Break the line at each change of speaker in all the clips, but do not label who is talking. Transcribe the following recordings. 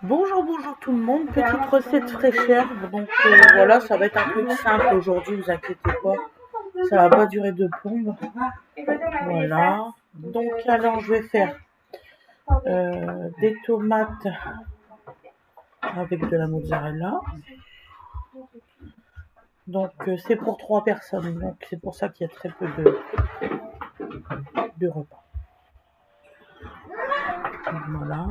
Bonjour, bonjour tout le monde, petite recette fraîcheur. Donc voilà, ça va être un peu simple aujourd'hui, vous inquiétez pas, ça va pas durer de plombe. Voilà, donc alors je vais faire des tomates avec de la mozzarella. Donc c'est pour 3 personnes, donc c'est pour ça qu'il y a très peu de repas. Donc, voilà.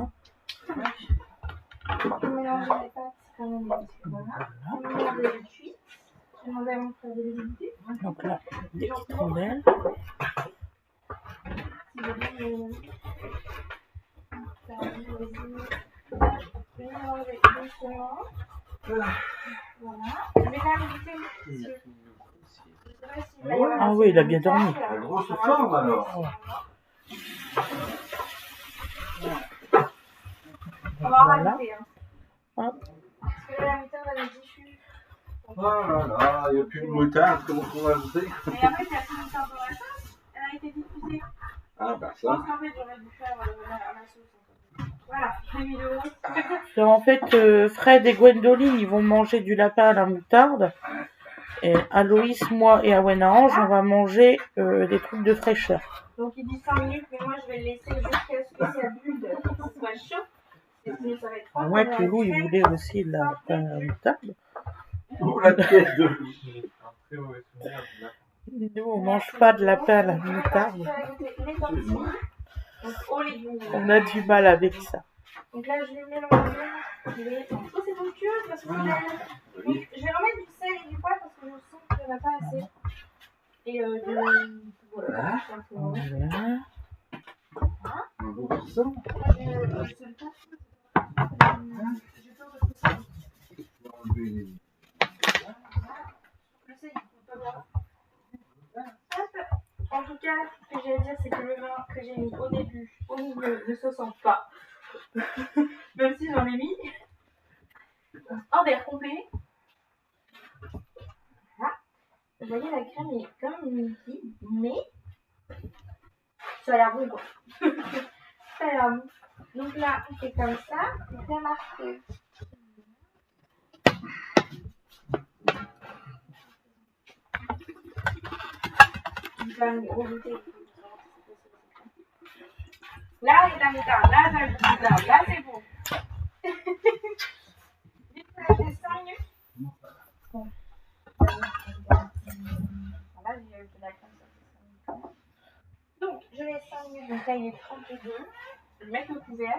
Donc là, des petites rondelles. Ah oui, il a bien dormi.
La grosse forme alors.
Voilà. Hop.
Oh là là, il n'y a plus de moutarde, comment on va ajouter?
Et après, il y a plus de moutarde dans la sauce, elle a été diffusée.
Ah bah
Je pense
ça.
qu'en fait, j'aurais dû faire la sauce. Voilà, j'ai mis le haut.
En fait, Fred et Gwendoline, ils vont manger du lapin à la moutarde. Et Aloïs, moi et Awena Ange, on va manger des trucs de fraîcheur.
Donc il dit 5 minutes, mais moi je vais le laisser jusqu'à ce que ça bulle, que ce soit chaud. Sinon ça va être froid.
Moi, Toulou, il voulait aussi de la moutarde.
Oh la tête de...
Nous, on mange pas de lapin à la moutarde.
Donc aux légumes.
On a du mal avec ça.
Donc là je vais mélanger les... Oh c'est onctueux parce que donc, je vais remettre du sel et du poivre parce que je sens qu'il n'y en a pas assez. Et voilà.
Voilà.
Un beau garçon.
En tout cas, ce que j'ai à dire, c'est que le vin que j'ai mis au début, au milieu, ne se sent pas. Même si j'en ai mis un verre complet. Voilà. Vous voyez, la crème est quand même liquide, mais ça a l'air bon, quoi. Ça a l'air bon. Donc là, on fait comme ça. Bien marqué. Là, il y a la moutarde. Là, il y a la moutarde. Là, c'est bon. Vite, ça fait 5 minutes. Bon. Voilà, j'ai ajouté la crème. Donc, je laisse 5 minutes. Donc là, il est 32. Je vais mettre le couvert.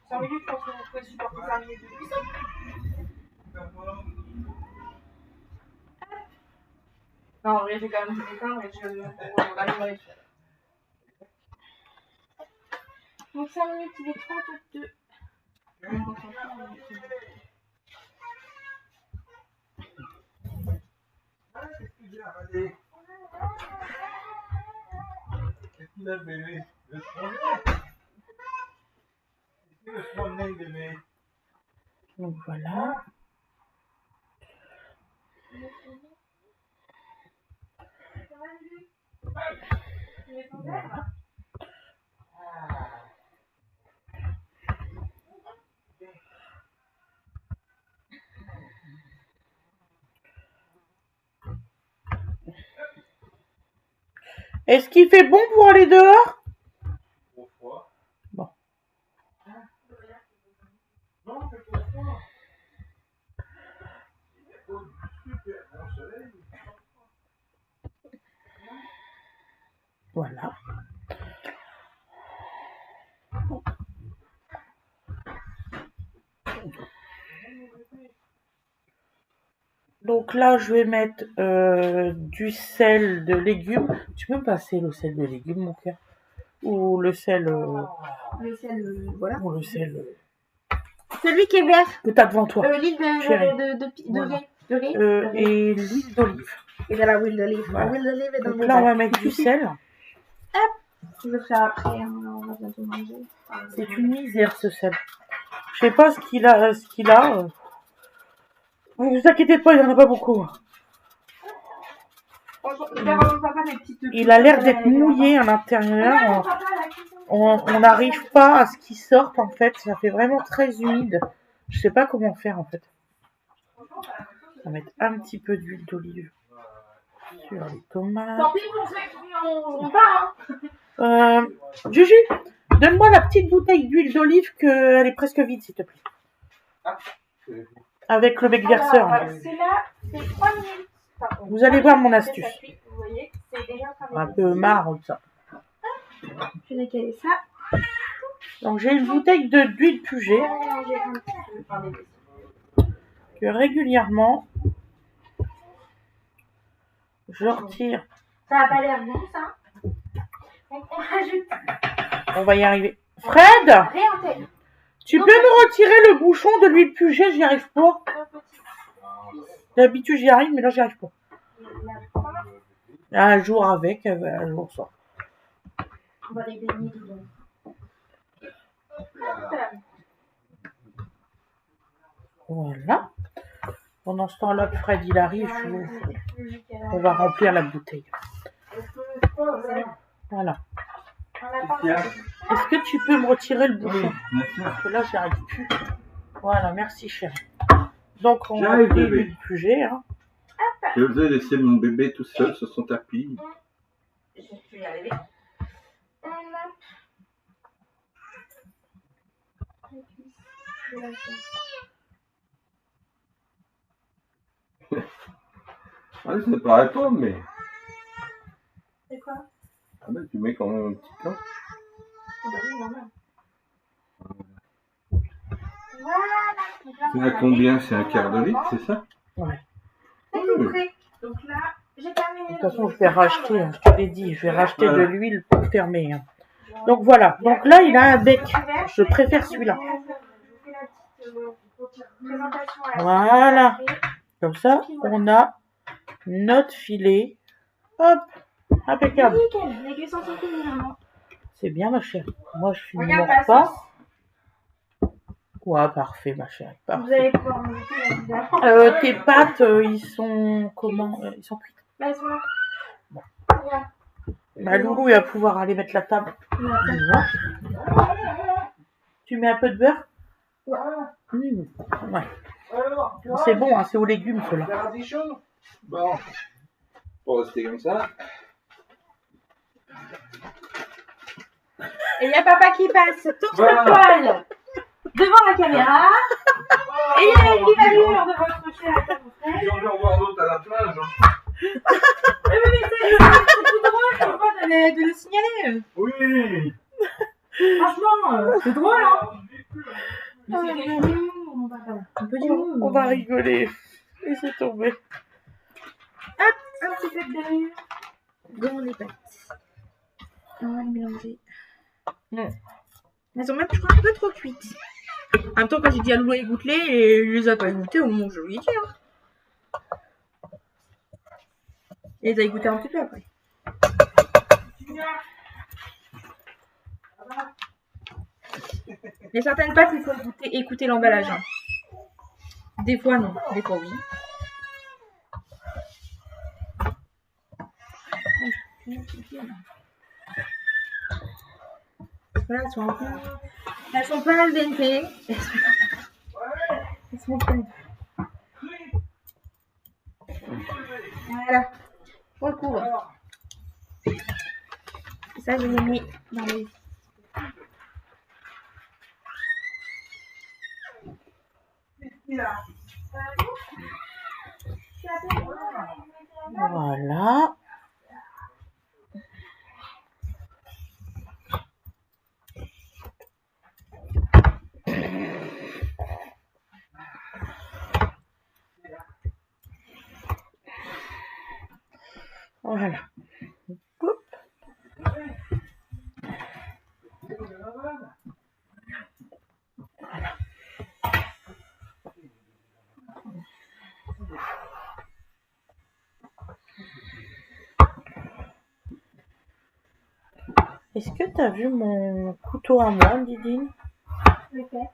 5 minutes, je pense que vous pouvez supporter 5 minutes de cuisson. Non, en vrai, j'ai quand même dû l'éteindre et je vais l'allumer. Donc 5 minutes, il est 32.
Qu'est-ce qu'il a bébé? Le strongnet? Qu'est-ce que le strongnet bébé?
Donc voilà. Est-ce qu'il fait bon pour aller dehors?
Trop froid.
Bon.
Non, c'est trop froid. Il faut du super bon soleil.
Voilà. Donc là, je vais mettre du sel de légumes. Tu peux me passer le sel de légumes, mon cœur? Ou le sel...
Le sel, voilà.
Ou le sel...
Celui qui est vert.
que t'as devant toi.
L'huile de riz.
Et l'huile d'olive.
Et de la huile d'olive.
Voilà.
La huile d'olive est dans
Donc
le
là, on va
bac.
mettre du sel.
Je vais le faire après, hein, on va bientôt manger.
C'est une misère, ce sel. Je sais pas ce qu'il a. Ne vous inquiétez pas, il n'y en a pas beaucoup. Il a l'air d'être mouillé à l'intérieur. on n'arrive pas à ce qu'ils sortent en fait. Ça fait vraiment très humide. Je sais pas comment faire en fait. On va mettre un petit peu d'huile d'olive sur les tomates.
Tant pis pour ceux qui n'en ont pas. Hein.
Juju, donne-moi la petite bouteille d'huile d'olive qu'elle est presque vide s'il te plaît. Avec le bec verseur.
C'est là, c'est 3 minutes.
Vous allez voir mon astuce.
Vous voyez, c'est déjà
Un peu marre de ça.
Je vais caler ça.
Donc j'ai une bouteille d'huile Puget que régulièrement je retire.
Ça n'a pas l'air bon ça. Donc on rajoute.
On va y arriver. Fred,
Réintègre.
tu peux me retirer le bouchon de l'huile Puget? J'y arrive pas. D'habitude j'y arrive, mais là j'y arrive pas. Un jour avec, un jour sans.
On va les baigner dedans.
Voilà. Pendant ce temps-là, Fred il arrive, on va remplir la bouteille. Voilà. Est-ce que tu peux me retirer le bouchon? Parce que là, j'y arrive plus. Voilà, merci chérie. Donc on a pris l'huile Puget. Hein.
Je vous ai laissé mon bébé tout seul sur son tapis.
Je vais y arriver.
Ouais, ça paraît pas, mais.
C'est quoi?
Ah bah, tu mets quand même un petit temps.
Ah bah oui, normal.
C'est à combien? C'est un quart de litre, c'est ça?
Ouais.
C'est tout prêt. Donc là, j'ai terminé.
De toute façon, je vais racheter, hein, je te l'ai dit, je vais racheter de l'huile pour fermer. Hein. Donc voilà. Donc là, il a un bec. Je préfère celui-là. Voilà. Comme ça, on a notre filet. Hop. Impeccable.
Nickel. La cuisson s'en fait évidemment.
C'est bien, ma chérie. Moi, je suis ne
Regarde
mords
la
pas.
sauce.
Ouais, parfait, ma chérie.
Vous
Parfait.
allez pouvoir me goûter là-dedans.
Tes pâtes, ils sont comment? Ils sont cuites.
Bah, elles sont là.
Bon.
Regarde.
Bah, Loulou, il va pouvoir aller mettre la table.
Là,
Tu mets un peu de beurre?
Ouais.
Ouais. C'est bon, hein, c'est aux légumes, ceux-là.
Bon. Pour rester comme ça.
Et il y a papa qui passe toute la toile devant la caméra. Et il y a l'évalueur de votre cher frère.
J'ai envie de revoir d'autres à la plage.
Mais c'est tout drôle, je vois de le signaler.
Oui.
Franchement, c'est drôle, hein. Mais c'est quelque chose. Un peu du monde.
On va rigoler. Laissez tomber.
Hop, un petit peu de beurre dans les pâtes. On va les mélanger.
Non.
Elles sont même, je crois, un peu trop cuites. En même temps, quand j'ai dit à Loulou égoutte-les, et il les a pas égoutées au moment où je lui ai dit. Hein. Il les a égoutées un petit peu après. Il y a certaines pâtes, il faut écouter l'emballage. Hein. Des fois non, des fois oui. Voilà, elles sont pas al dente. Elles sont pas. Voilà. Pour le coup. Ça, je l'ai mis dans les.
Voilà. Voilà. Hop. Voilà. Est-ce que tu as vu mon couteau à moi, Didine?
Lequel?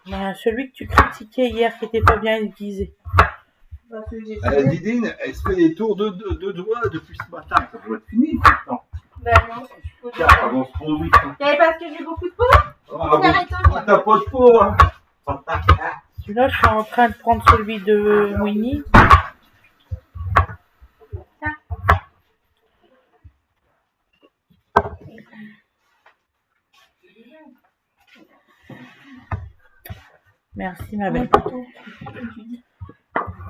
Ben, celui que tu critiquais hier qui était pas bien aiguisé.
Didine, elle se fait des tours de doigts depuis ce matin. Ça doit être fini maintenant.
Bah non, faut dire.
Ça avance trop vite. Hein.
Et parce que j'ai beaucoup de peau.
Ah, bon, t'as pas de peau, hein.
Celui-là, je suis en train de prendre celui de Winnie. Merci, ma belle.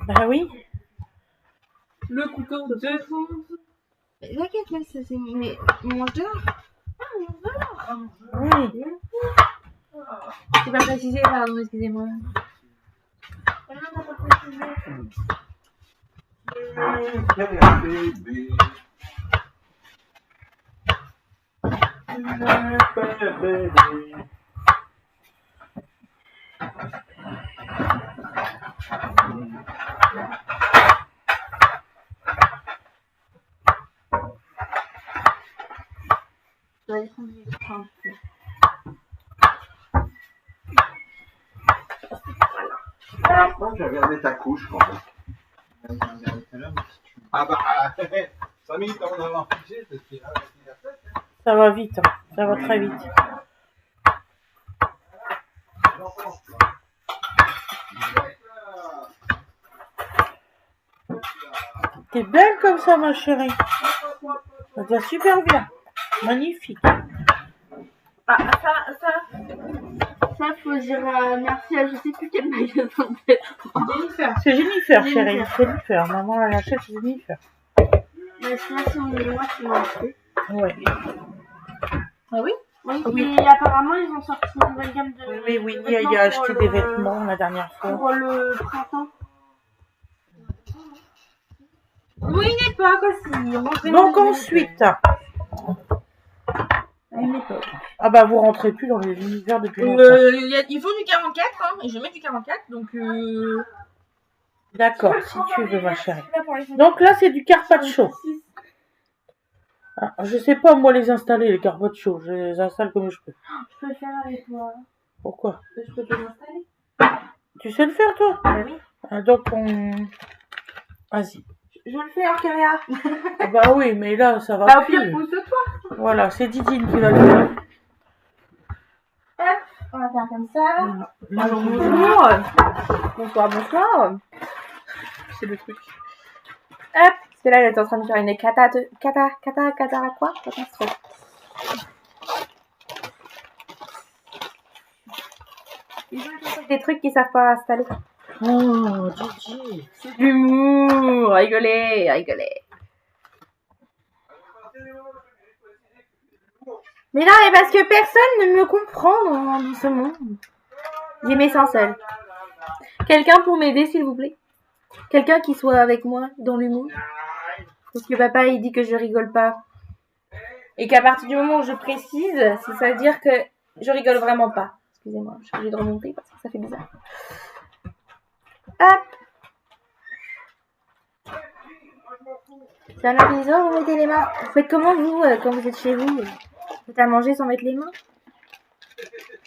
Bah oui.
Le couteau de fond. T'inquiète, là, ça c'est. Mais on mange dehors. Ah, on mange dehors.
Oui.
C'est pas précisé, pardon, excusez-moi. Ah non, t'as pas précisé. Je dois aller prendre du pain.
Par contre, j'ai regardé ta couche quand même. Ah bah, 5 minutes avant d'avoir fixé, c'est ce qu'il a fait.
Ça va vite, hein. Ça va très vite. T'es belle comme ça, ma chérie. Ça te va super bien. Magnifique.
Ah, ça, faut dire merci à je sais plus quel magasin peut-être.
C'est Jennifer, chérie. Jennifer. Maman, elle achète chez Jennifer.
Mais sinon, si on est moi qui m'en acheté.
Ouais.
Ah oui? Oui.
Oui.
Et apparemment, ils ont sorti une nouvelle gamme de.
Oui, Winnie, il a acheté des vêtements la dernière fois.
Pour le printemps. Oui, une époque aussi.
Donc ensuite.
À une époque.
Ah bah vous rentrez plus dans les univers depuis longtemps.
Il faut du 44, hein, et je mets du 44, donc
D'accord, si tu veux, ma chérie. Donc là, c'est du carpaccio. Ah, je sais pas, moi, les installer, les carpaccio. Je les installe comme je peux.
Je peux le faire avec toi.
Pourquoi?
Je peux te l'installer.
Tu sais le faire, toi?
Bah oui.
Ah, donc, on... Vas-y.
Je le fais en caméra.
Ah bah oui, mais là, ça va
Bah au
plus.
pire, pousse-toi.
Voilà, c'est Didine qui va le faire.
Hop, on va faire comme ça.
Bonjour.
Bonsoir, bonsoir. C'est le truc. Hop, parce que là, elle est en train de faire une quoi? Catastrophe. Ils ont des trucs qu'ils savent pas installer.
Oh, Didi.
C'est de l'humour. Rigolez, rigolez. Mais non, mais parce que personne ne me comprend dans ce monde. J'ai mes seins seuls. Quelqu'un pour m'aider, s'il vous plaît. Quelqu'un qui soit avec moi dans l'humour. Parce que papa, il dit que je rigole pas. Et qu'à partir du moment où je précise, c'est-à-dire que je rigole vraiment pas. Excusez-moi, je suis obligée de remonter parce que ça fait bizarre. Hop. C'est un amusant, vous mettez les mains. Vous faites comment, vous, quand vous êtes chez vous? Vous faites à manger sans mettre les mains?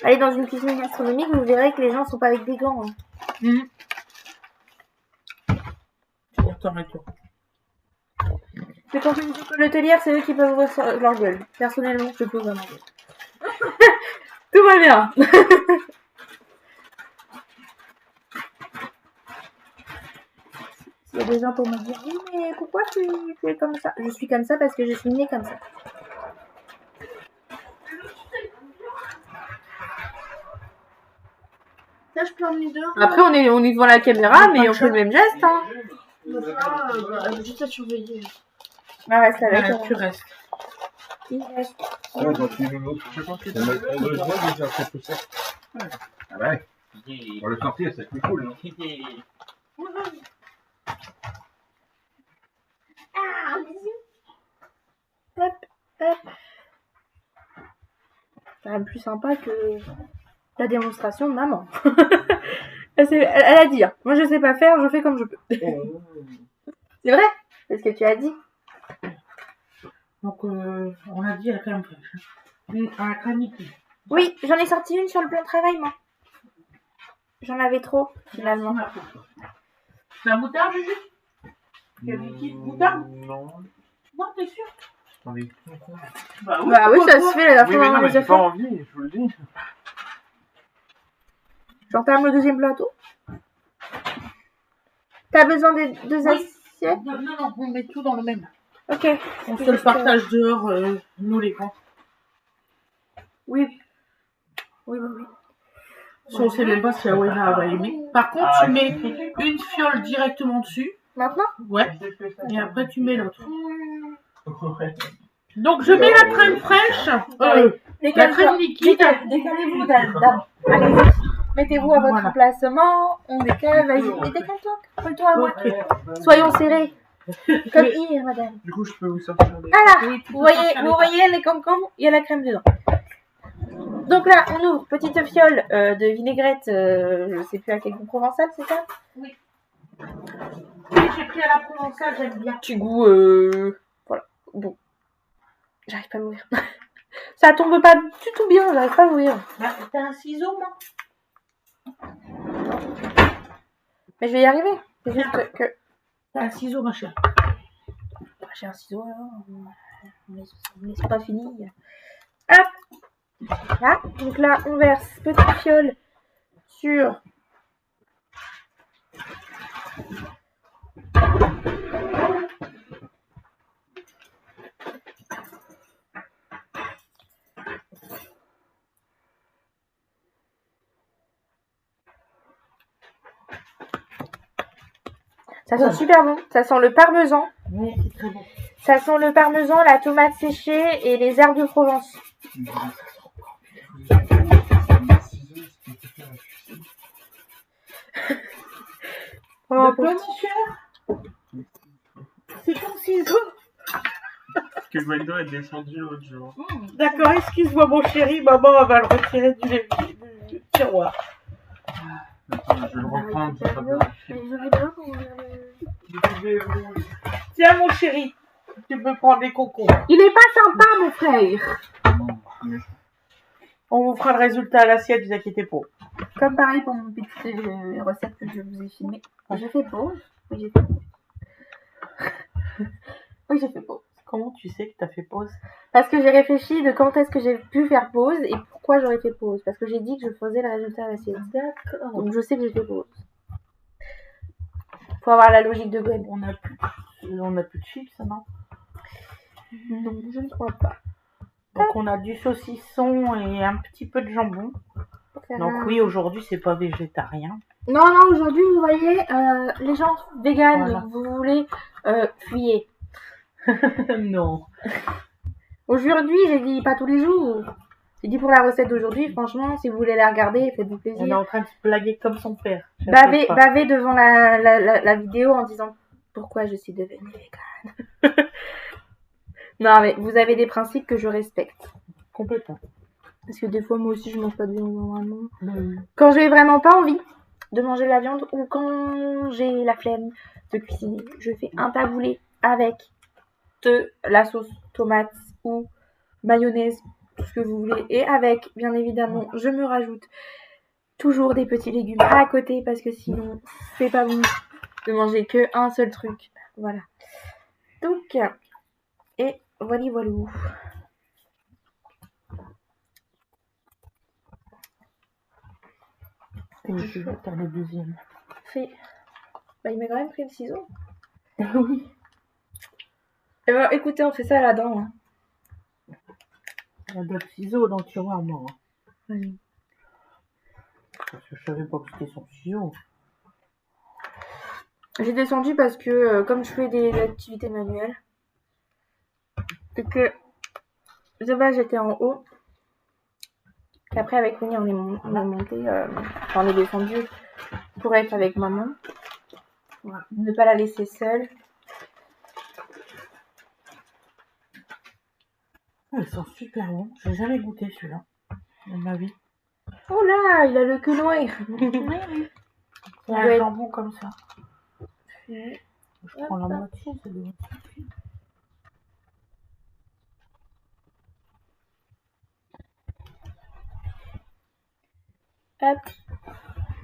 Allez dans une cuisine gastronomique, vous verrez que les gens sont pas avec des gants. Hein.
Attends, et toi.
Mais quand une école hôtelière, c'est eux qui peuvent ouvrir leur gueule. Personnellement, je peux vraiment. Tout va bien. Il y a des gens pour me dire, oui, mais pourquoi tu es comme ça? Je suis comme ça parce que je suis née comme ça. Ça, je peux emmener dehors. Après, on est devant la caméra, mais on fait le même geste. Hein. Juste à surveiller. Ah, reste avec.
Tu restes.
Il reste.
Ouais, donc il nous je pense que on le voit déjà, c'est tout ça. Ah ouais. On va le sortir, c'est plus cool.
Ah, hop, hop. C'est même plus sympa que la démonstration de maman. Elle a dit, hein. Moi je sais pas faire, je fais comme je peux. C'est vrai? C'est ce que tu as dit.
Donc, on a dit à la crème fraîche. À la crème liquide.
Oui, j'en ai sorti une sur le plan de travail, moi. J'en avais trop, finalement.
C'est un moutarde, Juju? Quel liquide moutarde?
Non.
Non, t'es sûr?
Dans les concombres.
Bah oui,
Bah oui, ça se fait la
Oui,
fois
mais non,
on
mais
les a
j'ai pas
fait.
envie, je vous le dis.
J'entame le deuxième plateau. T'as besoin des deux
Oui.
assiettes?
Non, non, on met tout dans le même.
Ok.
On se le partage dehors, nous les grands.
Oui. Oui, oui, oui.
Si on sait même pas si Awena va aimer. Par contre, tu mets une fiole directement dessus.
Maintenant?
Ouais. Et après, tu mets l'autre. Donc, je mets la crème fraîche. La crème liquide.
Décalez-vous, dame. Allez-y. Mettez-vous à votre
Voilà.
emplacement. On décale. Vas-y. Mais décale-toi. Colle-toi à moi.
Ok.
Soyons serrés. Comme hier, madame.
Du coup, je peux vous sortir les...
Ah là.
Oui, tu peux
Vous
sortir les
voyez les concombres? Il y a la crème dedans. Donc là, on ouvre petite fiole de vinaigrette. Je sais plus à quel goût provençal, c'est ça?
Oui, j'ai pris à la provençale, j'aime bien.
Petit goût, voilà. Bon. J'arrive pas à l'ouvrir. Ça tombe pas du tout bien, j'arrive pas à l'ouvrir.
Bah, t'as un ciseau, moi?
Mais je vais y arriver. C'est juste que...
T'as un ciseau, ma chère.
J'ai un ciseau, alors. On me laisse pas finir. Hop. Là. Donc là, on verse petite fiole sur... Ça sent super bon. Ça sent le parmesan.
Oui, c'est très bon.
Ça sent le parmesan, la tomate séchée et les herbes de Provence.
Oh, petit cher. C'est ton ciseau.
Que Gwendo est descendu l'autre jour.
D'accord, excuse-moi, mon chéri. Maman va le retirer du tiroir.
Attends, je vais le reprendre, c'est pas bien.
Tiens, mon chéri. Tu peux prendre les cocos.
Il est pas sympa, mon frère.
On vous fera le résultat à l'assiette, vous inquiétez pas.
Comme pareil pour mon petite recette que je vous ai filmée. J'ai fait pause. Oui, j'ai fait pause. Oui, j'ai fait pause.
Comment tu sais que t'as fait pause?
Parce que j'ai réfléchi de quand est-ce que j'ai pu faire pause et pourquoi j'aurais fait pause. Parce que j'ai dit que je faisais le résultat à l'assiette.
D'accord.
Donc je sais que j'ai fait pause. Faut avoir la logique de Gwen.
On a plus de chips, non?
Non, je ne crois pas.
Donc on a du saucisson et un petit peu de jambon. Donc oui, aujourd'hui c'est pas végétarien.
Non, aujourd'hui, vous voyez, les gens véganes,
Voilà.
vous voulez, fuyez.
Non.
Aujourd'hui, j'ai dit pas tous les jours. J'ai dit pour la recette d'aujourd'hui, franchement, si vous voulez la regarder, faites-vous
Elle est
plaisir.
en train de se blaguer comme son père.
Bavez devant la vidéo en disant pourquoi je suis devenue végane. Non, mais vous avez des principes que je respecte.
Complètement.
Parce que des fois, moi aussi, je mange pas de viande normalement.
Oui.
Quand j'ai vraiment pas envie de manger de la viande ou quand j'ai la flemme de cuisiner, je fais un taboulé avec de la sauce tomate ou mayonnaise, tout ce que vous voulez. Et avec, bien évidemment, je me rajoute toujours des petits légumes à côté parce que sinon, c'est pas bon de manger que un seul truc. Voilà. Donc, et voilà, voilà.
Et je vais faire le deuxième.
Fait. Bah, il m'a quand même pris le ciseau.
Oui.
Eh ben, écoutez, on fait ça à la dent. Hein.
Il y a d'autres ciseaux dans le tiroir, moi.
Oui.
Parce que je savais pas que c'était son ciseau.
J'ai descendu parce que comme je fais des activités manuelles et que de base j'étais en haut, qu'après avec Winnie on est monté, enfin on est descendu pour être avec maman, voilà. Ne pas la laisser seule.
Ils sont super bons. J'ai jamais goûté celui-là dans ma vie.
Oh là, il a le cul noir.
C'est un jambon comme ça. Je prends la moitié, c'est bien.
Hop.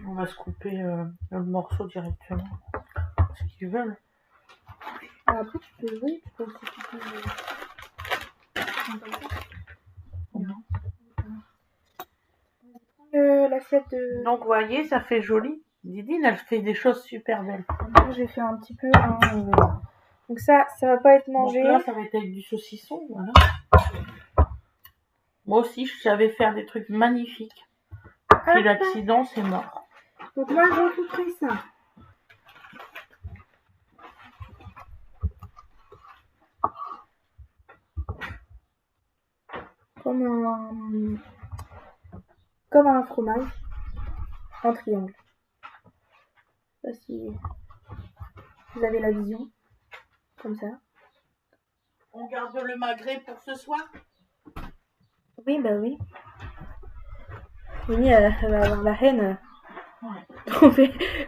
On va se couper le morceau directement. Ce qu'ils veulent.
Après tu peux, oui, tu peux aussi couper. L'assiette de...
Donc, vous voyez, ça fait joli. Didine, elle fait des choses super belles.
J'ai fait un petit peu... Donc ça va pas être mangé.
Donc là, ça va être avec du saucisson, voilà. Moi aussi, je savais faire des trucs magnifiques. Puis l'accident, c'est mort.
Donc moi, je couperai ça. Comme un fromage en triangle. Je sais pas si vous avez la vision. Comme ça.
On garde le magret pour ce soir?
Oui, bah oui. Oui, elle va avoir la haine.
Ouais.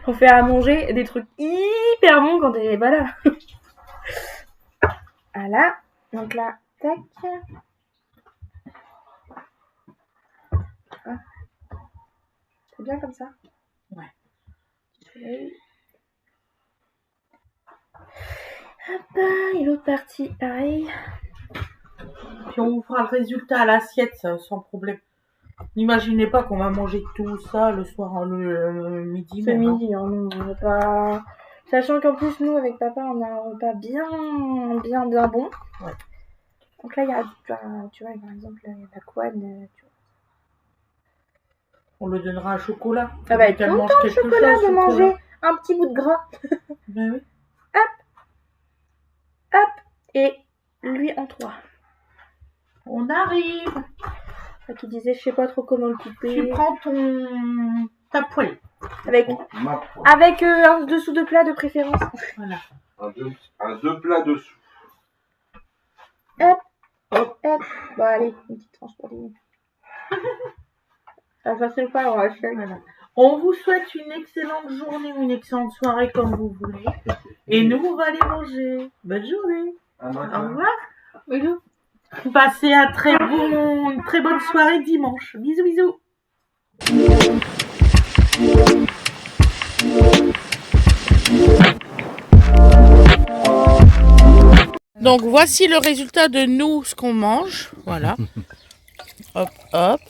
On fait à manger des trucs hyper bons quand elle est pas là. Voilà. Donc là, tac. Ah. C'est bien comme ça?
Ouais.
Hop, et l'autre partie, pareil.
Puis on vous fera le résultat à l'assiette, sans problème. N'imaginez pas qu'on va manger tout ça le soir, le midi.
Ce
même,
midi, hein, on va pas... Sachant qu'en plus, nous, avec papa, on a un repas bien bon.
Ouais.
Donc là, il y a, tu vois, par exemple, la couenne, tu vois.
On le donnera un chocolat.
Ça va être content le chocolat de manger un petit bout de gras.
Ben oui.
Hop, et lui en 3.
On arrive.
Qui disait, je sais pas trop comment le couper.
Tu prends ta poêle.
Avec un dessous de plat de préférence.
Voilà.
Un deux plats dessous.
Hop. Bon, allez, une petite tranche pour lui. Ça facile pas, on va acheter.
Voilà. On vous souhaite une excellente journée ou une excellente soirée comme vous voulez. Et nous, on va aller manger. Bonne journée. Au revoir. Bisous. Passez une très bonne soirée dimanche. Bisous, bisous. Donc voici le résultat de nous, ce qu'on mange. Voilà. Hop, hop.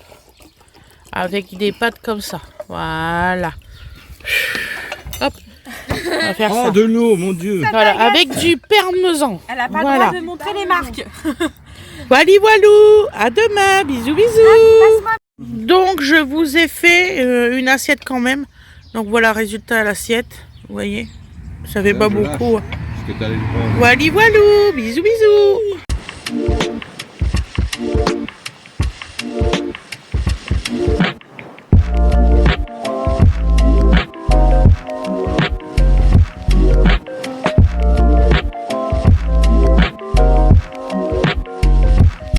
Avec des pâtes comme ça. Voilà. Hop. On va faire ça.
de l'eau, mon Dieu.
Voilà, avec du parmesan.
Elle a pas
Voilà.
le droit de montrer les marques.
Wally walou. À demain. Bisous, bisous. Donc je vous ai fait une assiette quand même. Donc voilà, résultat à l'assiette. Vous voyez, ça fait pas beaucoup. Wally walou. Bisous, bisous.